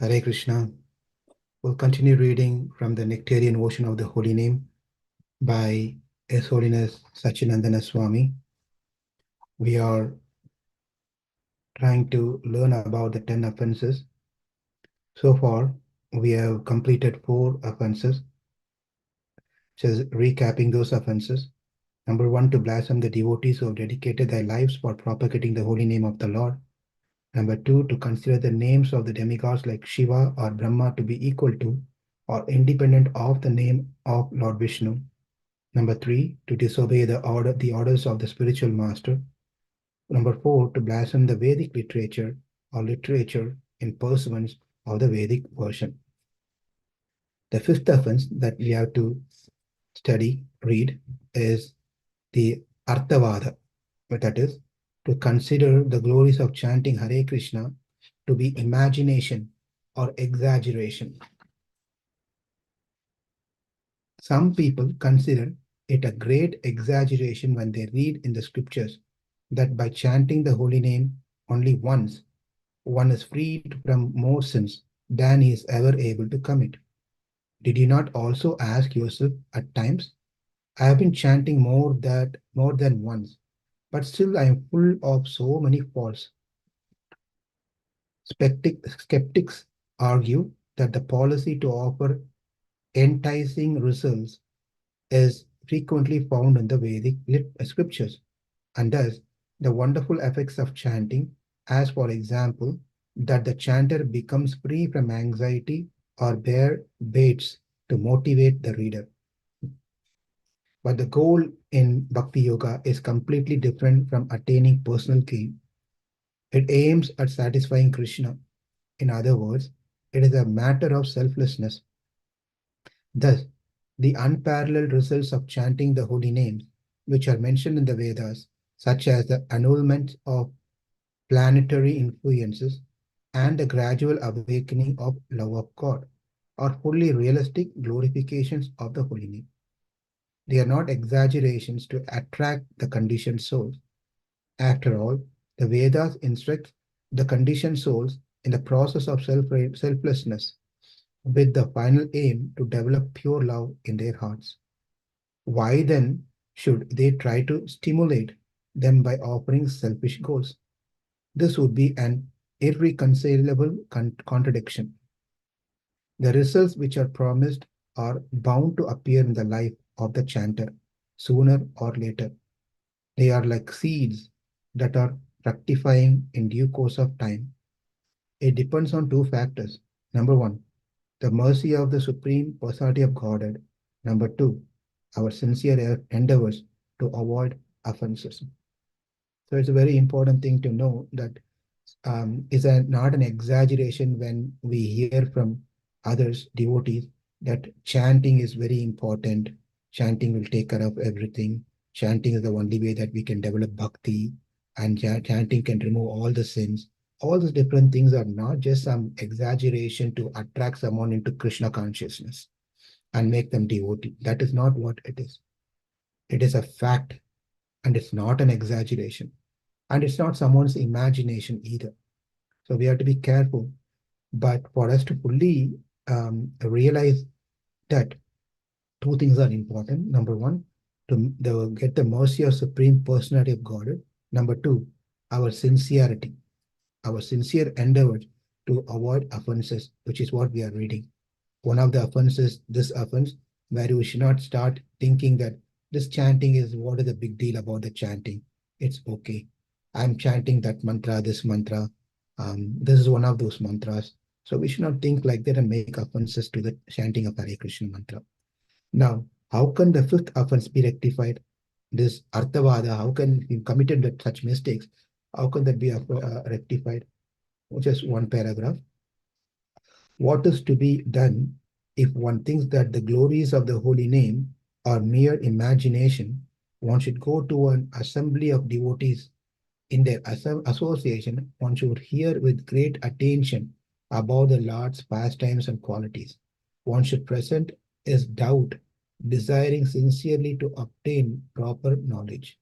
Hare Krishna. We'll continue reading from the Nectarean Ocean of the Holy Name by His Holiness Sacinandana Swami. We are trying to learn about the 10 offenses. So far, we have completed 4 offenses, just recapping those offenses. Number 1, to blaspheme the devotees who have dedicated their lives for propagating the holy name of the Lord. Number 2, to consider the names of the demigods like Shiva or Brahma to be equal to or independent of the name of Lord Vishnu. Number 3, to disobey the orders of the spiritual master. Number 4, to blaspheme the Vedic literature or literature in pursuance of the Vedic version. The fifth offense that we have to read, is the Arthavada, that is, to consider the glories of chanting Hare Krishna to be imagination or exaggeration. Some people consider it a great exaggeration when they read in the scriptures that by chanting the holy name only once, one is freed from more sins than he is ever able to commit. Did you not also ask yourself at times, I have been chanting more than once, but still I am full of so many faults. Skeptics argue that the policy to offer enticing results is frequently found in the Vedic scriptures, and thus the wonderful effects of chanting, as for example, that the chanter becomes free from anxiety or bear baits to motivate the reader. But the goal in Bhakti Yoga is completely different from attaining personal gain. It aims at satisfying Krishna. In other words, it is a matter of selflessness. Thus, the unparalleled results of chanting the holy names, which are mentioned in the Vedas, such as the annulment of planetary influences and the gradual awakening of love of God, are fully realistic glorifications of the holy name. They are not exaggerations to attract the conditioned souls. After all, the Vedas instruct the conditioned souls in the process of selflessness, with the final aim to develop pure love in their hearts. Why then should they try to stimulate them by offering selfish goals? This would be an irreconcilable contradiction. The results which are promised are bound to appear in the life of the chanter sooner or later. They are like seeds that are fructifying in due course of time. It depends on 2 factors. Number 1, the mercy of the Supreme Personality of Godhead. Number 2, our sincere endeavors to avoid offenses. So it's a very important thing to know that is not an exaggeration when we hear from others, devotees, that chanting is very important. Chanting will take care of everything. Chanting is the only way that we can develop bhakti, and chanting can remove all the sins. All these different things are not just some exaggeration to attract someone into Krishna consciousness and make them devotee. That is not what it is. It is a fact, and it's not an exaggeration. And it's not someone's imagination either. So we have to be careful. But for us to fully realize that 2 things are important. Number 1, to get the mercy of Supreme Personality of God. Number 2, our sincerity, our sincere endeavor to avoid offenses, which is what we are reading. One of the offenses, this offense, where we should not start thinking that this chanting is, what is the big deal about the chanting? It's okay. I'm chanting that mantra, this mantra. This is one of those mantras. So we should not think like that and make offenses to the chanting of Hare Krishna mantra. Now, how can the 5th offense be rectified? This Arthavada, how can we committed such mistakes? How can that be rectified? Just one paragraph. What is to be done if one thinks that the glories of the holy name are mere imagination? One should go to an assembly of devotees. In their association, one should hear with great attention about the Lord's pastimes and qualities. One should present his doubt, desiring sincerely to obtain proper knowledge.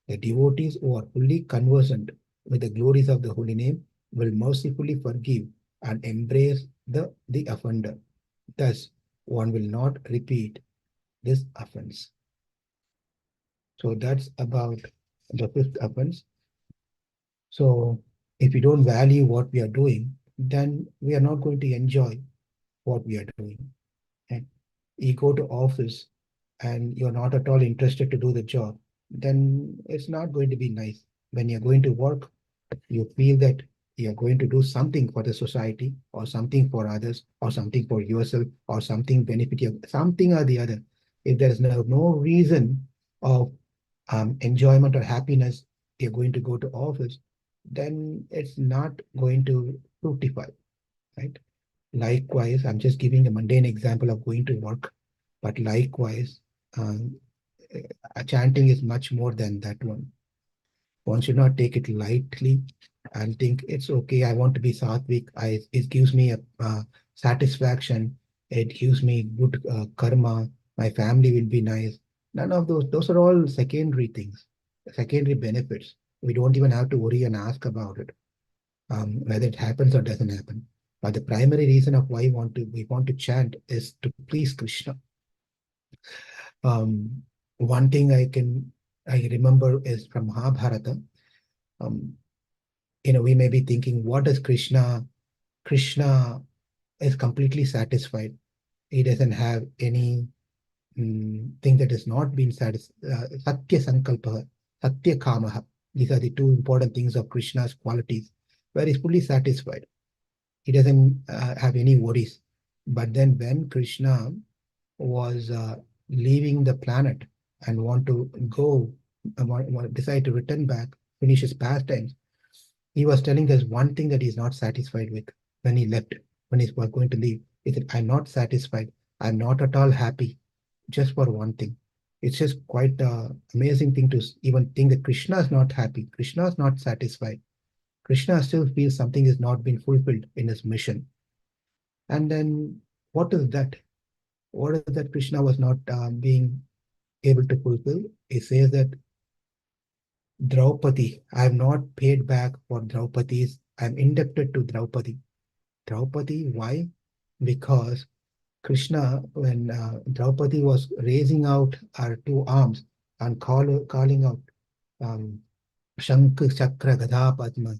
The devotees who are fully conversant with the glories of the holy name will mercifully forgive and embrace the offender. Thus, one will not repeat this offense. So that's about the fifth offense. So if we don't value what we are doing, then we are not going to enjoy what we are doing. And you go to office and you're not at all interested to do the job, then it's not going to be nice. When you're going to work, you feel that you're going to do something for the society or something for others or something for yourself or something benefit you, something or the other. If there's no reason of enjoyment or happiness, you're going to go to office, then it's not going to fructify, right? Likewise, I'm just giving a mundane example of going to work, but likewise, um, chanting is much more than that one. One should not take it lightly and think it's okay. I want to be sattvic. It gives me a satisfaction. It gives me good karma. My family will be nice. None of those. Those are all secondary things, secondary benefits. We don't even have to worry and ask about it, whether it happens or doesn't happen. But the primary reason of why we want to chant is to please Krishna. Um, One thing I remember is from Mahabharata. Um, we may be thinking, what does Krishna is completely satisfied. He doesn't have any thing that has not been satisfied. Satya sankalpa, satya kamaha. These are the two important things of Krishna's qualities, where he's fully satisfied. He doesn't have any worries. But then when Krishna was leaving the planet and want to go, decide to return back, finish his pastimes, he was telling us one thing that he's not satisfied with when he left, when he was going to leave. He said, I'm not satisfied. I'm not at all happy, just for one thing. It's just quite an amazing thing to even think that Krishna is not happy. Krishna is not satisfied. Krishna still feels something is not been fulfilled in his mission. And then what is that? What is that Krishna was not being able to fulfill? He says that Draupadi, I have not paid back for Draupadi's, I'm indebted to Draupadi. Draupadi, why? Because Krishna, when Draupadi was raising out her two arms and calling out um, Shank Chakra Gada Padma,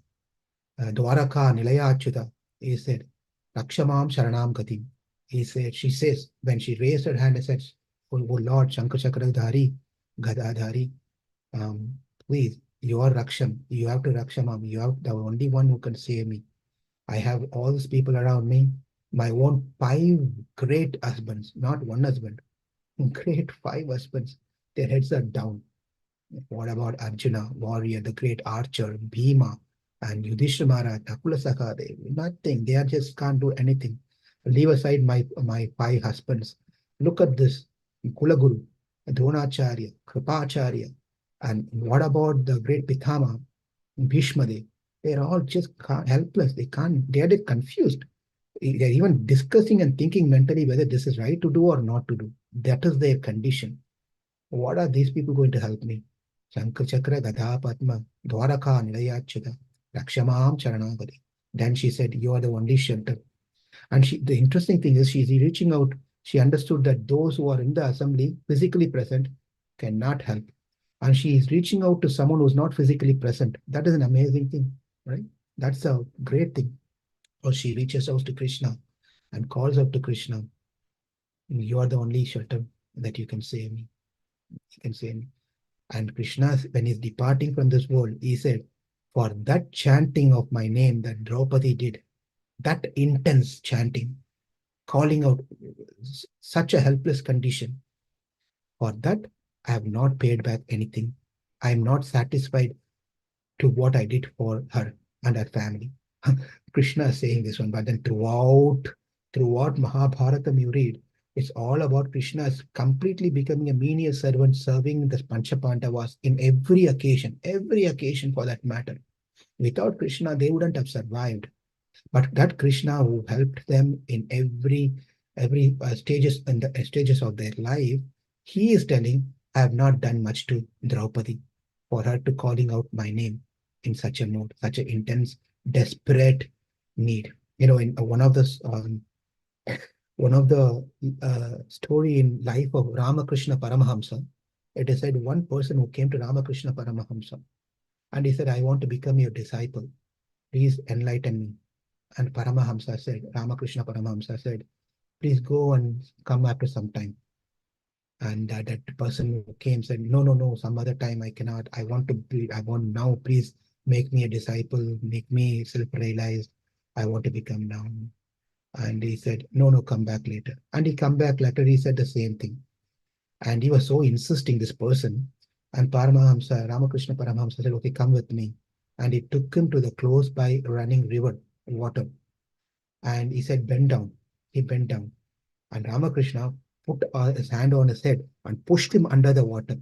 Dwaraka Nilayachyuta, he said, Rakshamam Sharanam Gati. She says, when she raised her hand and said, oh Lord, Shankar Chakradhari, Gadadhari, um, please, you are Raksham. You have to Rakshamam. You are the only one who can save me. I have all these people around me, my own five great husbands, not one husband, great five husbands. Their heads are down. What about Arjuna, warrior, the great archer, Bhima, and Yudhishthira Maharaj, Nakula Sakhadev? Nothing. They are just can't do anything. Leave aside my five husbands. Look at this. Kulaguru, Dronacharya, Kripacharya, and what about the great Pitama, Bhishma? They're all just helpless. They can't. They are confused. They're even discussing and thinking mentally whether this is right to do or not to do. That is their condition. What are these people going to help me? Shankar Chakra, Gada Padma, Dwaraka, Nilayachita, Rakshamam Charanagari. Then she said, you are the only shelter. And the interesting thing is she's reaching out. She understood that those who are in the assembly, physically present, cannot help. And she is reaching out to someone who's not physically present. That is an amazing thing, right? That's a great thing. Or she reaches out to Krishna and calls out to Krishna, you are the only shelter that you can save me. You can save me. And Krishna, when he's departing from this world, he said, for that chanting of my name that Draupadi did, that intense chanting, calling out such a helpless condition, for that I have not paid back anything. I am not satisfied to what I did for her and her family. Krishna is saying this one, but then throughout Mahabharatam you read, it's all about Krishna completely becoming a menial servant, serving the Panchapandavas in every occasion for that matter. Without Krishna, they wouldn't have survived. But that Krishna who helped them in every stages in the stages of their life, he is telling, I have not done much to Draupadi for her to calling out my name in such a mode, such an intense, desperate need. In one of the story in life of Ramakrishna Paramahamsa, it is said one person who came to Ramakrishna Paramahamsa and he said, I want to become your disciple. Please enlighten me. And Paramahamsa said, Ramakrishna Paramahamsa said, please go and come after some time. And that person who came said, no, no, no, some other time I cannot. I want now, please make me a disciple, make me self-realized. I want to become now. And he said, no, no, come back later. And he come back later, he said the same thing. And he was so insisting, this person. And Paramahamsa, Ramakrishna Paramahamsa said, okay, come with me. And he took him to the close by running river water. And he said, bend down. He bent down. And Ramakrishna put his hand on his head and pushed him under the water.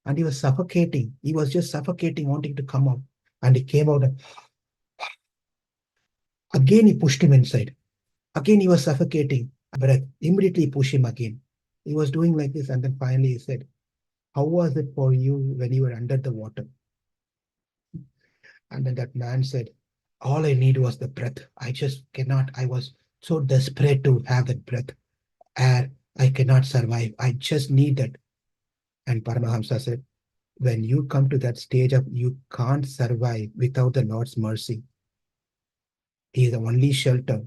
And he was suffocating. He was just suffocating, wanting to come out. And he came out. And again, he pushed him inside. Again, he was suffocating. Breath. Immediately push him again. He was doing like this. And then finally he said, how was it for you when you were under the water? And then that man said, all I need was the breath. I just cannot. I was so desperate to have that breath, air. I cannot survive. I just need that. And Paramahamsa said, when you come to that stage of you can't survive without the Lord's mercy, He is the only shelter.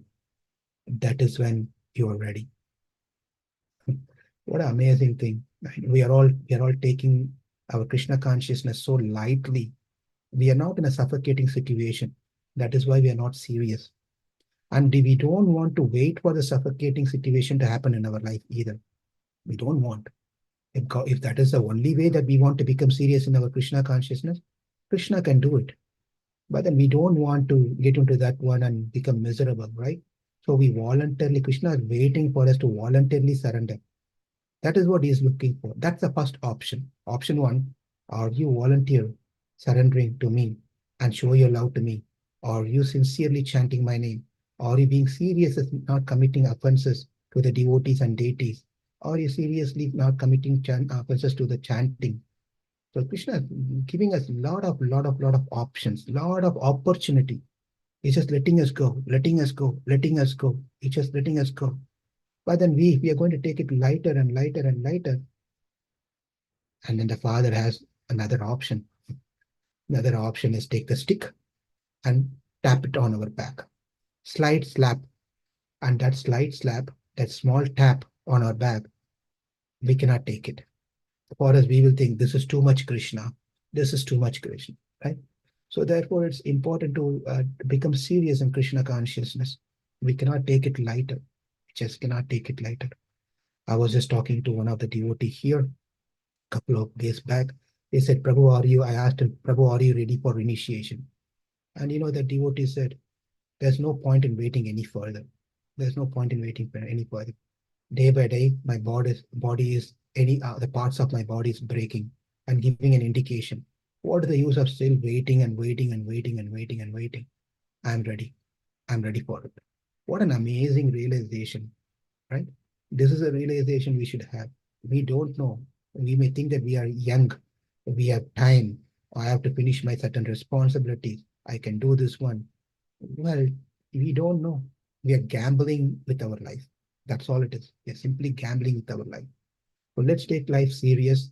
That is when you are ready. What an amazing thing. We are all taking our Krishna consciousness so lightly. We are not in a suffocating situation. That is why we are not serious. And we don't want to wait for the suffocating situation to happen in our life either. We don't want. If that is the only way that we want to become serious in our Krishna consciousness, Krishna can do it. But then we don't want to get into that one and become miserable, right? So we voluntarily, Krishna is waiting for us to voluntarily surrender. That is what he is looking for. That's the first option. Option one, are you volunteer surrendering to me and show your love to me? Are you sincerely chanting my name? Are you being serious as not committing offenses to the devotees and deities? Are you seriously not committing offenses to the chanting? So Krishna is giving us lot of options, lot of opportunity. He's just letting us go, letting us go, letting us go. He's just letting us go. But then we are going to take it lighter and lighter and lighter. And then the father has another option. Another option is take the stick and tap it on our back. Slight slap. And that slight slap, that small tap on our back, we cannot take it. For us, we will think this is too much Krishna. This is too much Krishna, right? So therefore, it's important to become serious in Krishna consciousness. We cannot take it lighter. We just cannot take it lighter. I was just talking to one of the devotees here a couple of days back. He said, Prabhu, I asked him, Prabhu, are you ready for initiation? And the devotee said, there's no point in waiting any further. There's no point in waiting for any further. Day by day, my body is the parts of my body is breaking and giving an indication. What is the use of still waiting and waiting and waiting and waiting and waiting? I'm ready. I'm ready for it. What an amazing realization, right? This is a realization we should have. We don't know. We may think that we are young, we have time. I have to finish my certain responsibilities. I can do this one. Well, we don't know. We are gambling with our life. That's all it is. We are simply gambling with our life. So let's take life serious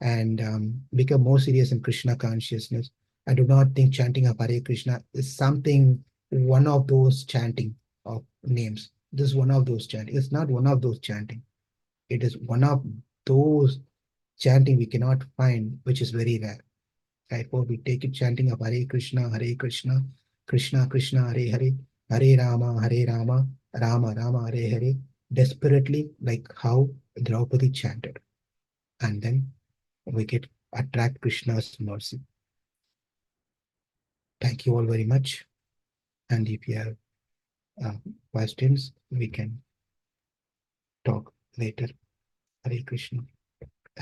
and become more serious in Krishna consciousness. I do not think chanting of Hare Krishna is something, one of those chanting of names. This is one of those chanting. It's not one of those chanting. It is one of those chanting we cannot find, which is very rare. Therefore, we take it chanting of Hare Krishna, Krishna Krishna, Hare Hare, Hare Rama, Rama Rama, Hare Hare, desperately, like how Draupadi chanted. And then we get attract Krishna's mercy. Thank you all very much. And if you have questions, we can talk later. Hare Krishna.